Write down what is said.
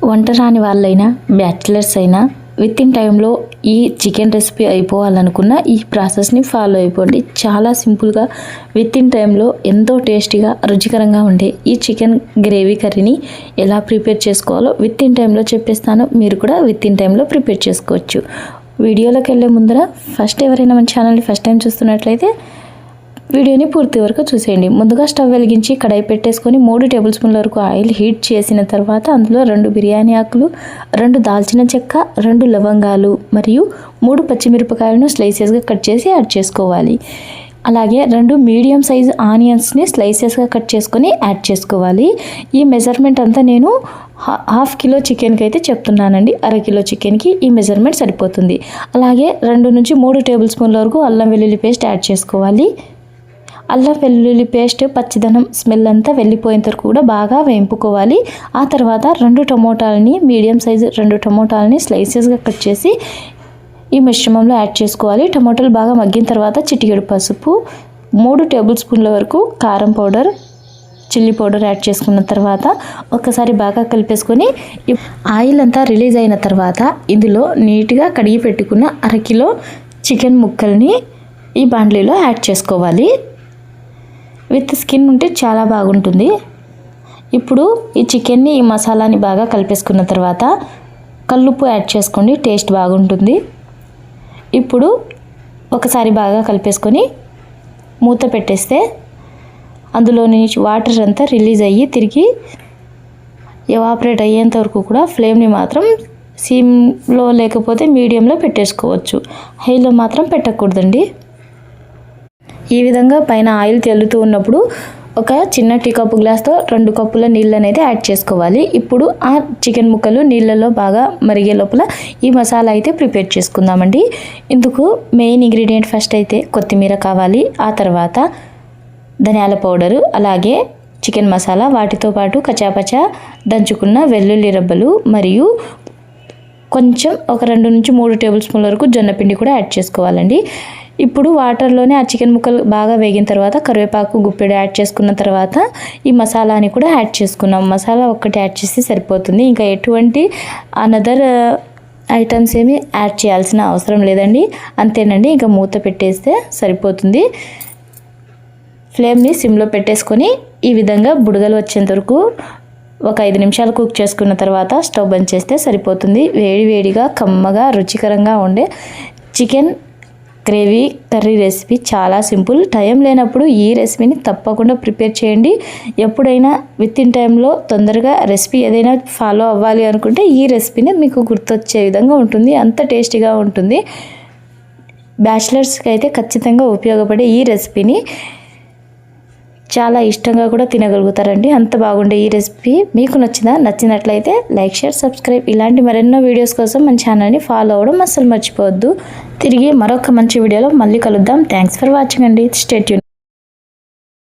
వంట రాని వాళ్ళైనా బ్యాచిలర్స్ అయినా విత్ ఇన్ టైంలో ఈ చికెన్ రెసిపీ అయిపోవాలనుకున్న ఈ ప్రాసెస్ని ఫాలో అయిపోండి. చాలా సింపుల్గా విత్ ఇన్ టైంలో ఎంతో టేస్టీగా రుచికరంగా ఉండే ఈ చికెన్ గ్రేవీ కర్రీని ఎలా ప్రిపేర్ చేసుకోవాలో విత్ ఇన్ టైంలో చెప్పేస్తాను. మీరు కూడా విత్ ఇన్ టైంలో ప్రిపేర్ చేసుకోవచ్చు. వీడియోలోకి వెళ్ళే ముందర ఫస్ట్ ఎవరైనా మన ఛానల్ని ఫస్ట్ టైం చూస్తున్నట్లయితే వీడియోని పూర్తి వరకు చూసేయండి. ముందుగా స్టవ్ వెలిగించి కడాయి పెట్టేసుకొని 3 టేబుల్ స్పూన్ల వరకు ఆయిల్ హీట్ చేసిన తర్వాత అందులో 2 బిర్యానీ ఆకులు, 2 దాల్చిన చెక్క, 2 లవంగాలు మరియు 3 పచ్చిమిరపకాయలను స్లైసెస్గా కట్ చేసి యాడ్ చేసుకోవాలి. అలాగే 2 మీడియం సైజ్ ఆనియన్స్ని స్లైసెస్గా కట్ చేసుకొని యాడ్ చేసుకోవాలి. ఈ మెజర్మెంట్ అంతా నేను ½ కిలో చికెన్కి అయితే చెప్తున్నానండి. అర కిలో చికెన్కి ఈ మెజర్మెంట్ సరిపోతుంది. అలాగే 2 నుంచి 3 టేబుల్ స్పూన్ల వరకు అల్లం వెల్లుల్లి పేస్ట్ యాడ్ చేసుకోవాలి. అల్లం వెల్లుల్లి పేస్ట్ పచ్చిదనం స్మెల్ అంతా వెళ్ళిపోయేంత వరకు కూడా బాగా వేయింపుకోవాలి. ఆ తర్వాత 2 టమోటాలని మీడియం సైజు 2 టమోటాలని స్లైసెస్గా కట్ చేసి ఈ మిశ్రమంలో యాడ్ చేసుకోవాలి. టమోటాలు బాగా మగ్గిన తర్వాత చిటికెడు పసుపు, 3 టేబుల్ స్పూన్ల వరకు కారం పౌడర్, చిల్లీ పౌడర్ యాడ్ చేసుకున్న తర్వాత ఒకసారి బాగా కలిపేసుకొని ఆయిల్ అంతా రిలీజ్ అయిన తర్వాత ఇందులో నీట్గా కడిగి పెట్టుకున్న అర కిలో చికెన్ ముక్కల్ని ఈ బాండ్లీలో యాడ్ చేసుకోవాలి. విత్ స్కిన్ ఉంటే చాలా బాగుంటుంది. ఇప్పుడు ఈ చికెన్ని ఈ మసాలాని బాగా కలిపేసుకున్న తర్వాత కల్లుప్పు యాడ్ చేసుకోండి, టేస్ట్ బాగుంటుంది. ఇప్పుడు ఒకసారి బాగా కలిపేసుకొని మూత పెట్టేస్తే అందులోని వాటర్ అంతా రిలీజ్ అయ్యి తిరిగి ఎవాపరేట్ అయ్యేంత వరకు కూడా ఫ్లేమ్ని మాత్రం సిమ్లో లేకపోతే మీడియంలో పెట్టేసుకోవచ్చు. హైలో మాత్రం పెట్టకూడదండి. ఈ విధంగా పైన ఆయిల్ తెల్లుతూ ఉన్నప్పుడు ఒక చిన్న టీ కప్పు గ్లాస్తో 2 కప్పుల నీళ్ళు అనేది యాడ్ చేసుకోవాలి. ఇప్పుడు ఆ చికెన్ ముక్కలు నీళ్ళలో బాగా మరిగే లోపల ఈ మసాలా అయితే ప్రిపేర్ చేసుకుందామండి. ఇందుకు మెయిన్ ఇంగ్రీడియంట్ ఫస్ట్ అయితే కొత్తిమీర కావాలి. ఆ తర్వాత ధనియాల పౌడరు, అలాగే చికెన్ మసాలా, వాటితో పాటు కచాపచా దంచుకున్న వెల్లుల్లి రబ్బలు మరియు కొంచెం ఒక 2 నుంచి 3 టేబుల్ స్పూన్ల వరకు జొన్నపిండి కూడా యాడ్ చేసుకోవాలండి. ఇప్పుడు వాటర్లోనే ఆ చికెన్ ముక్కలు బాగా వేగిన తర్వాత కరివేపాకు గుప్పెడు యాడ్ చేసుకున్న తర్వాత ఈ మసాలాని కూడా యాడ్ చేసుకున్నాం. మసాలా ఒక్కటి యాడ్ చేస్తే సరిపోతుంది. ఇంకా ఎటువంటి అనదర్ ఐటమ్స్ ఏమి యాడ్ చేయాల్సిన అవసరం లేదండి. అంతేనండి, ఇంకా మూత పెట్టేస్తే సరిపోతుంది. ఫ్లేమ్ని సిమ్లో పెట్టేసుకొని ఈ విధంగా బుడగలు వచ్చేంత వరకు ఒక 5 నిమిషాలు కుక్ చేసుకున్న తర్వాత స్టవ్ బంద్ చేస్తే సరిపోతుంది. వేడివేడిగా కమ్మగా రుచికరంగా ఉండే చికెన్ గ్రేవీ కర్రీ రెసిపీ చాలా సింపుల్. టైం లేనప్పుడు ఈ రెసిపీని తప్పకుండా ప్రిపేర్ చేయండి. ఎప్పుడైనా విత్ ఇన్ టైంలో తొందరగా రెసిపీ ఏదైనా ఫాలో అవ్వాలి అనుకుంటే ఈ రెసిపీని మీకు గుర్తొచ్చే విధంగా ఉంటుంది. అంత టేస్టీగా ఉంటుంది. బ్యాచిలర్స్కి అయితే ఖచ్చితంగా ఉపయోగపడే ఈ రెసిపీని చాలా ఇష్టంగా కూడా తినగలుగుతారండి. అంత బాగుండే ఈ రెసిపీ మీకు నచ్చినట్లయితే లైక్, షేర్, సబ్స్క్రైబ్ ఇలాంటి మరెన్నో వీడియోస్ కోసం మన ఛానల్ని ఫాలో అవ్వడం అస్సలు మర్చిపోవద్దు. తిరిగి మరొక మంచి వీడియోలో మళ్ళీ కలుద్దాం. థ్యాంక్స్ ఫర్ వాచింగ్ అండి. Stay tune.